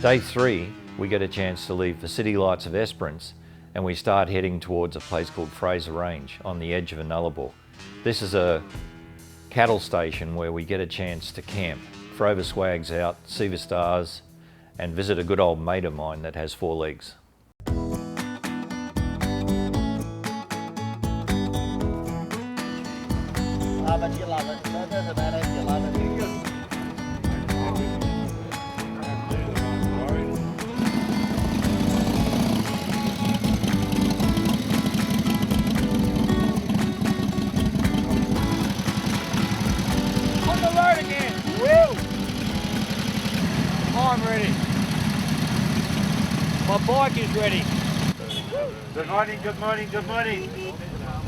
Day 3, we get a chance to leave the city lights of Esperance and we start heading towards a place called Fraser Range on the edge of a nullarbor. This is a cattle station where we get a chance to camp, throw the swags out, see the stars and visit a good old mate of mine that has 4 legs. Love it, you love it. So it doesn't matter if you love it. On the road again. Woo! I'm ready. My bike is ready. Good morning, good morning, good morning.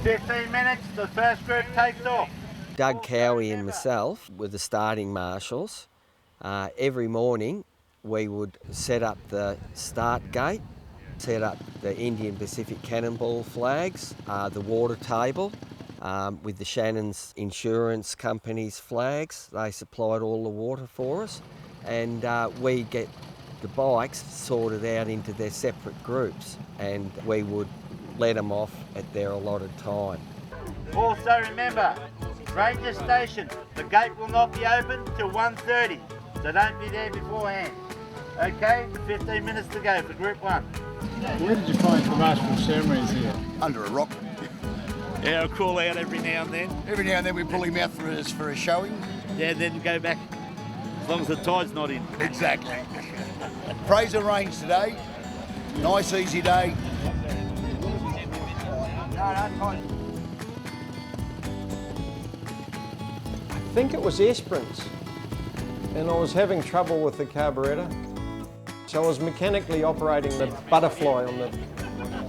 15 minutes, the first group takes off. Doug Cowie and myself were the starting marshals. Every morning we would set up the start gate, set up the Indian Pacific Cannonball flags, the water table with the Shannon's insurance company's flags. They supplied all the water for us, and we get the bikes sorted out into their separate groups, and we would let them off at their allotted time. Also remember, Ranger Station, the gate will not be open till 1:30, so don't be there beforehand. Okay, 15 minutes to go for Group 1. Where did you find the martial ceremonies here? Under a rock. Yeah, I'll call out every now and then. Every now and then we pull him out for a showing. Yeah, then go back, as long as the tide's not in. Exactly. Fraser Range today. Nice, easy day. I think it was Esperance, and I was having trouble with the carburettor. So I was mechanically operating the butterfly on the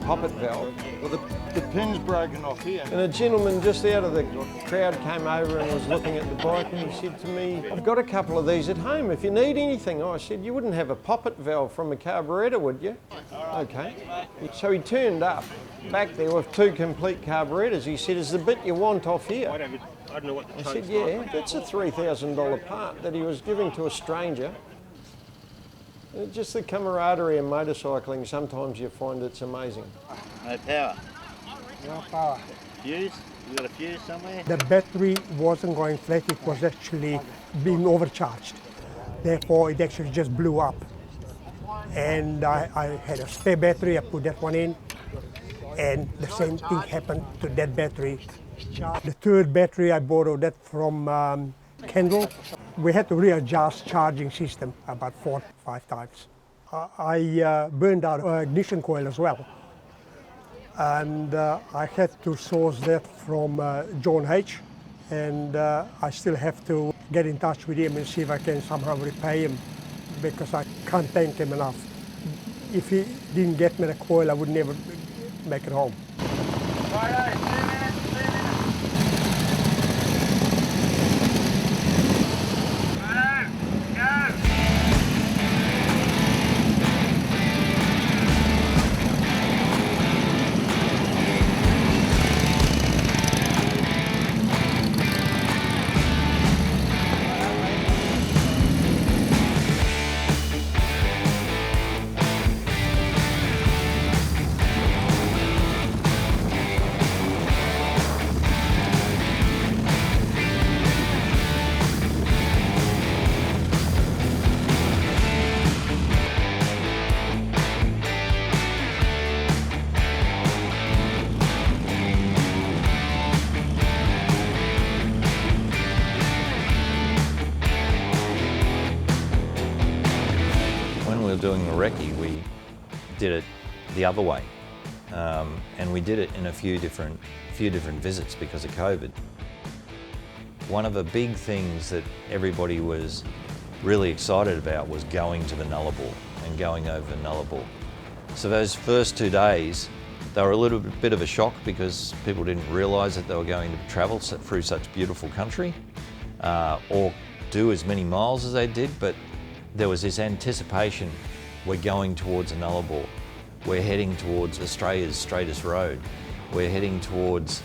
poppet valve. Well, the pin's broken off here. And a gentleman just out of the crowd came over and was looking at the bike, and he said to me, "I've got a couple of these at home if you need anything." I said, "You wouldn't have a poppet valve from a carburettor, would you?" Okay. So he turned up back there with 2 complete carburettors. He said, "Is the bit you want off here?" I don't know what the I said, "Yeah, that's a $3,000 part that he was giving to a stranger." Just the camaraderie in motorcycling, sometimes you find it's amazing. No power. No power. Fuse? You got a fuse somewhere? The battery wasn't going flat, it was actually being overcharged. Therefore, it actually just blew up. And I had a spare battery, I put that one in, and the same thing happened to that battery. The 3rd battery, I borrowed that from Kendall. We had to readjust charging system about 4 or 5 times. I burned out an ignition coil as well. And I had to source that from John H. And I still have to get in touch with him and see if I can somehow repay him, because I can't thank him enough. If he didn't get me the coil, I would never make it home. Righto, 2 minutes, 2 minutes. Doing the recce, we did it the other way, and we did it in a few different visits because of COVID. One of the big things that everybody was really excited about was going to the nullarbor and going over the nullarbor. So those first 2 days, they were a little bit of a shock because people didn't realise that they were going to travel through such beautiful country or do as many miles as they did, but there was this anticipation. We're going towards a nullarbor. We're heading towards Australia's straightest road. We're heading towards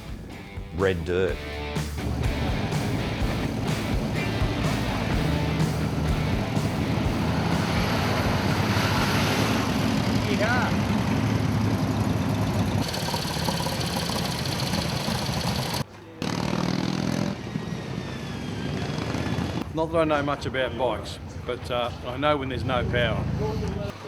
red dirt. Not that I know much about bikes, but I know when there's no power.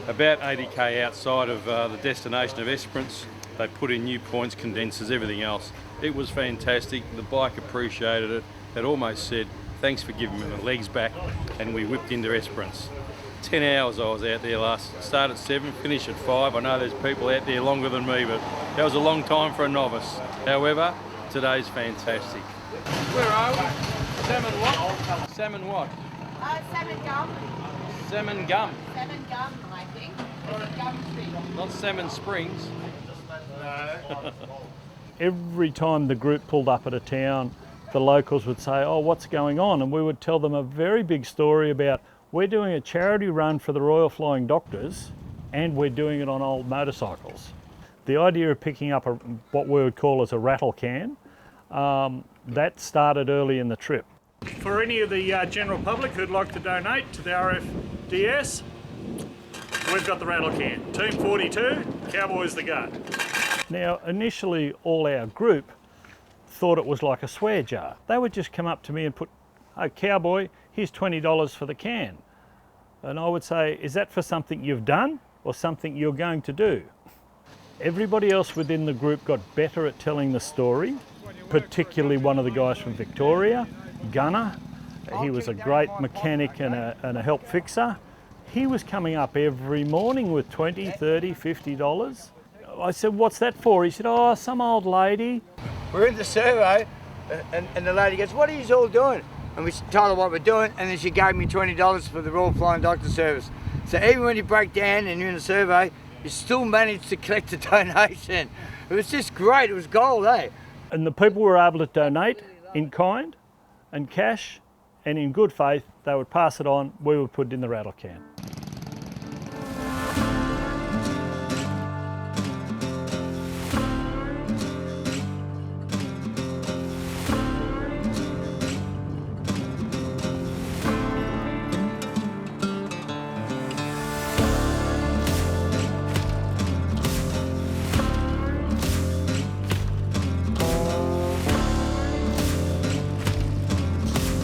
About 80k outside of the destination of Esperance, they put in new points, condensers, everything else. It was fantastic. The bike appreciated it. It almost said, thanks for giving me the legs back, and we whipped into Esperance. 10 hours I was out there last. Start at 7, finish at 5. I know there's people out there longer than me, but that was a long time for a novice. However, today's fantastic. Where are we? Salmon what? Salmon what? Salmon gum. Salmon gum. Salmon gum, I think. Gum tree. Not Salmon Springs. Every time the group pulled up at a town, the locals would say, oh, what's going on? And we would tell them a very big story about, we're doing a charity run for the Royal Flying Doctors and we're doing it on old motorcycles. The idea of picking up what we would call as a rattle can, that started early in the trip. For any of the general public who'd like to donate to the RFDS, we've got the rattle can. Team 42, Cowboys the go. Now, initially all our group thought it was like a swear jar. They would just come up to me and put, oh, Cowboy, here's $20 for the can. And I would say, is that for something you've done or something you're going to do? Everybody else within the group got better at telling the story, particularly one of the guys from Victoria, Gunner. He was a great mechanic and a help fixer. He was coming up every morning with $20, $30, $50. I said, what's that for? He said, oh, some old lady. We're in the survey, and the lady goes, what are you all doing? And we told her what we're doing, and then she gave me $20 for the Royal Flying Doctor Service. So even when you break down and you're in a survey, you still managed to collect a donation. It was just great, it was gold, eh? And the people were able to donate in kind and cash, and in good faith, they would pass it on, we would put it in the rattle can.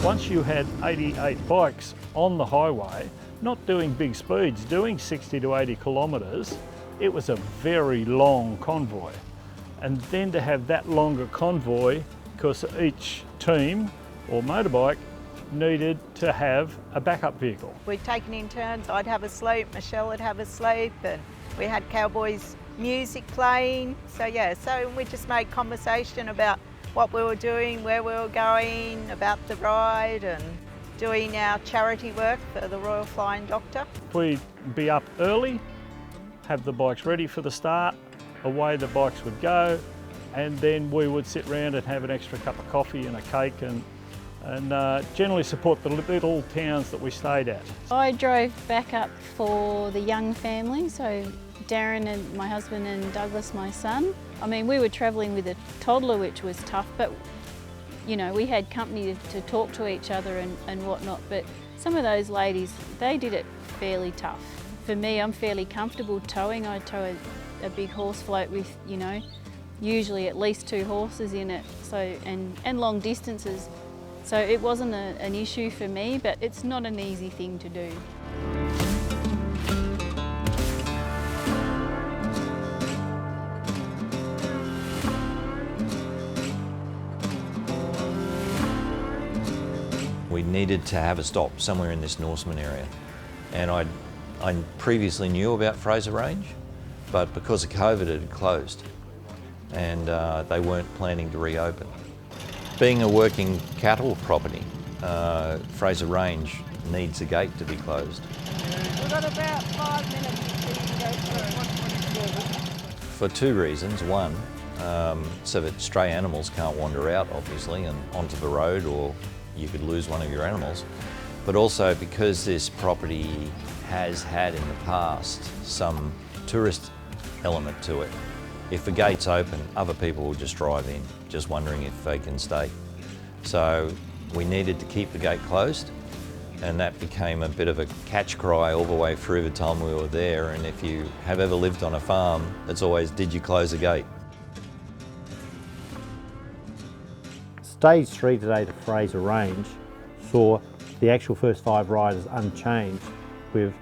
Once you had 88 bikes on the highway, not doing big speeds, doing 60 to 80 kilometres, it was a very long convoy. And then to have that longer convoy, because each team or motorbike needed to have a backup vehicle. We'd taken in turns. I'd have a sleep, Michelle would have a sleep, and we had Cowboys music playing. So yeah, so we just made conversation about what we were doing, where we were going, about the ride, and doing our charity work for the Royal Flying Doctor. We'd be up early, have the bikes ready for the start, away the bikes would go, and then we would sit round and have an extra cup of coffee and a cake and generally support the little towns that we stayed at. I drove back up for the young family, so Darren and my husband and Douglas, my son. I mean, we were travelling with a toddler, which was tough, but you know, we had company to talk to each other and whatnot, but some of those ladies, they did it fairly tough. For me, I'm fairly comfortable towing. I tow a big horse float with, you know, usually at least 2 horses in it, so and long distances. So it wasn't an issue for me, but it's not an easy thing to do. We needed to have a stop somewhere in this Norseman area. And I previously knew about Fraser Range, but because of COVID it had closed and they weren't planning to reopen. Being a working cattle property, Fraser Range needs a gate to be closed. We've got about 5 minutes to go through. For 2 reasons. One, so that stray animals can't wander out, obviously, and onto the road, or you could lose one of your animals. But also because this property has had in the past some tourist element to it. If the gate's open, other people will just drive in, just wondering if they can stay. So we needed to keep the gate closed, and that became a bit of a catch cry all the way through the time we were there. And if you have ever lived on a farm, it's always, did you close the gate? Stage 3 today to Fraser Range saw the actual first 5 riders unchanged, with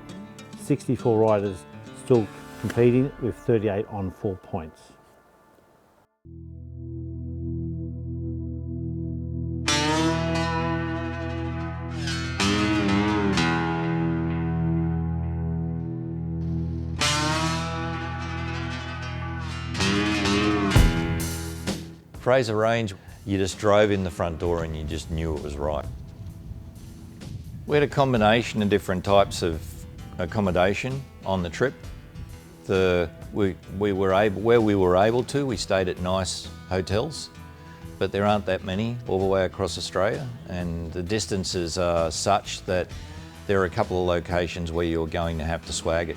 64 riders still competing with 38 on 4 points. Fraser Range, you just drove in the front door and you just knew it was right. We had a combination of different types of accommodation on the trip. Where we were able to, we stayed at nice hotels, but there aren't that many all the way across Australia, and the distances are such that there are a couple of locations where you're going to have to swag it.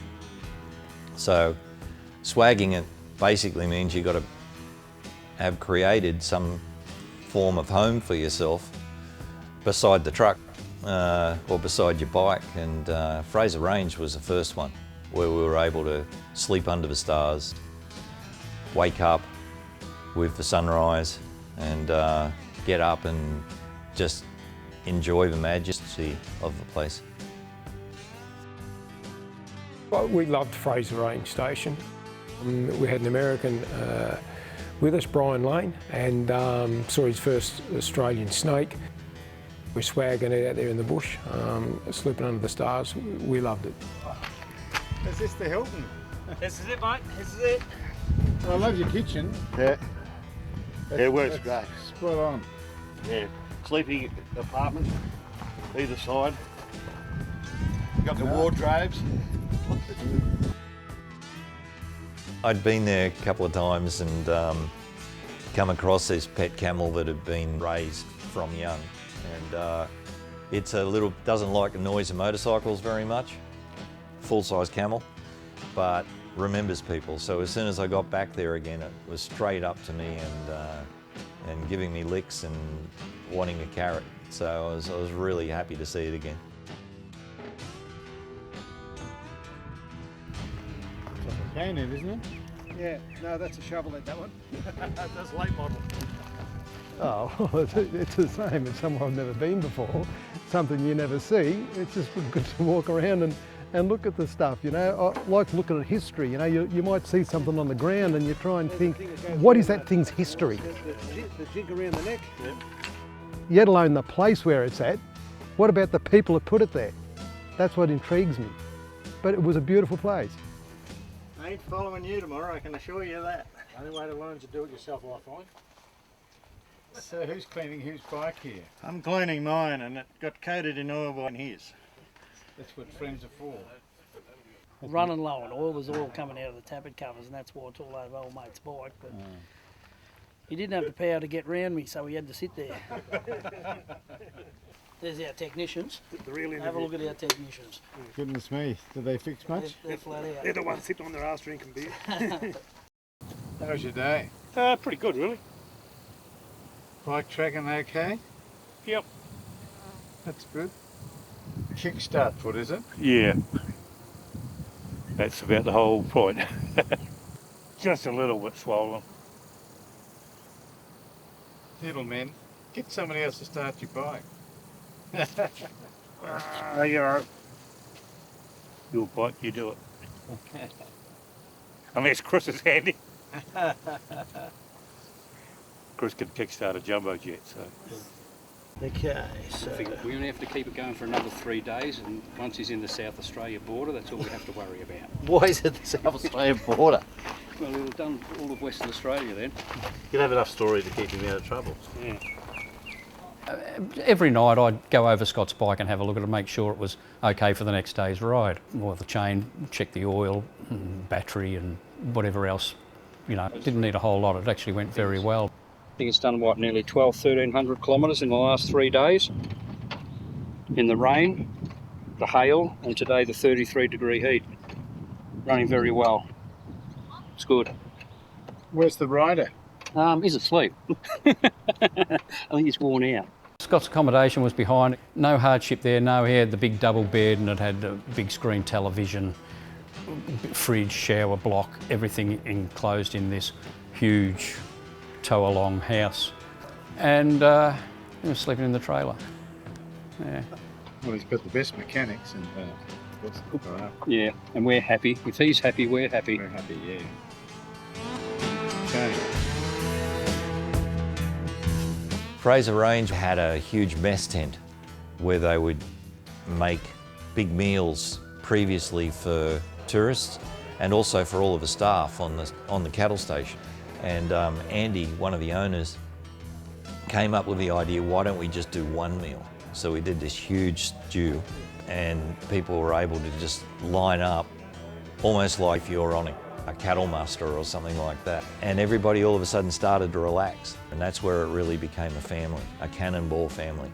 So swagging it basically means you've got to have created some form of home for yourself beside the truck or beside your bike, and Fraser Range was the first one where we were able to sleep under the stars, wake up with the sunrise, and get up and just enjoy the majesty of the place. Well, we loved Fraser Range Station. We had an American with us, Brian Lane, and saw his first Australian snake. We're swagging it out there in the bush, sleeping under the stars. We loved it. Is this the Hilton? This is it, mate. This is it. I love your kitchen. Yeah. It works great. Spot on. Yeah. Sleeping apartment, either side. Got the wardrobes. I'd been there a couple of times and come across this pet camel that had been raised from young, and it's doesn't like the noise of motorcycles very much. Full-size camel, but remembers people. So as soon as I got back there again, it was straight up to me and giving me licks and wanting a carrot. So I was really happy to see it again. Can it, isn't it? Yeah, no, that's a shovel at that one. That's late model. Oh, it's the same. It's somewhere I've never been before. Something you never see. It's just good to walk around and look at the stuff, you know. I like looking at history, you know. You might see something on the ground and you try and think, what is that thing's history? The jig around the neck. Yeah. Yet alone the place where it's at. What about the people who put it there? That's what intrigues me. But it was a beautiful place. I ain't following you tomorrow, I can assure you that. Only way to learn to do it yourself, I find. So who's cleaning whose bike here? I'm cleaning mine and it got coated in oil on his. That's what friends are for. Running low on oil, there's oil coming out of the tappet covers, and that's why it's all over old mate's bike. But he didn't have the power to get round me, so he had to sit there. There's our technicians. The real interview. Have a look at our technicians. Goodness me, do they fix much? They're flat out. They're the ones sitting on their arse drinking beer. How was your day? Pretty good, really. Bike tracking okay? Yep. That's good. Kickstart foot, is it? Yeah. That's about the whole point. Just a little bit swollen. Little men, get somebody else to start your bike. Yeah. Your bike, you do it. Unless Chris is handy. Chris can kickstart a jumbo jet, so. Okay, so we're going to have to keep it going for another 3 days, and once he's in the South Australia border, that's all we have to worry about. Why is it the South Australian border? Well, we'll have done all of Western Australia then. You'd have enough story to keep him out of trouble. Yeah. Every night I'd go over Scott's bike and have a look at it, make sure it was okay for the next day's ride. Well, the chain, check the oil, and battery and whatever else. You know, it didn't need a whole lot. It actually went very well. I think it's done, what, nearly 1,300 kilometres in the last 3 days. In the rain, the hail, and today the 33-degree heat. Running very well. It's good. Where's the rider? He's asleep. I think he's worn out. Scott's accommodation was behind. No hardship there, no, he had the big double bed and it had a big screen television, fridge, shower block, everything enclosed in this huge tow-along house. And he was sleeping in the trailer. Yeah. Well, he's got the best mechanics and what's Yeah, and we're happy. If he's happy, we're happy. We're happy, yeah. Okay. Fraser Range had a huge mess tent where they would make big meals previously for tourists and also for all of the staff on the cattle station. And Andy, one of the owners, came up with the idea, why don't we just do one meal? So we did this huge stew and people were able to just line up almost like if you're on a cattle muster or something like that. And everybody all of a sudden started to relax. And that's where it really became a family, a Cannonball family.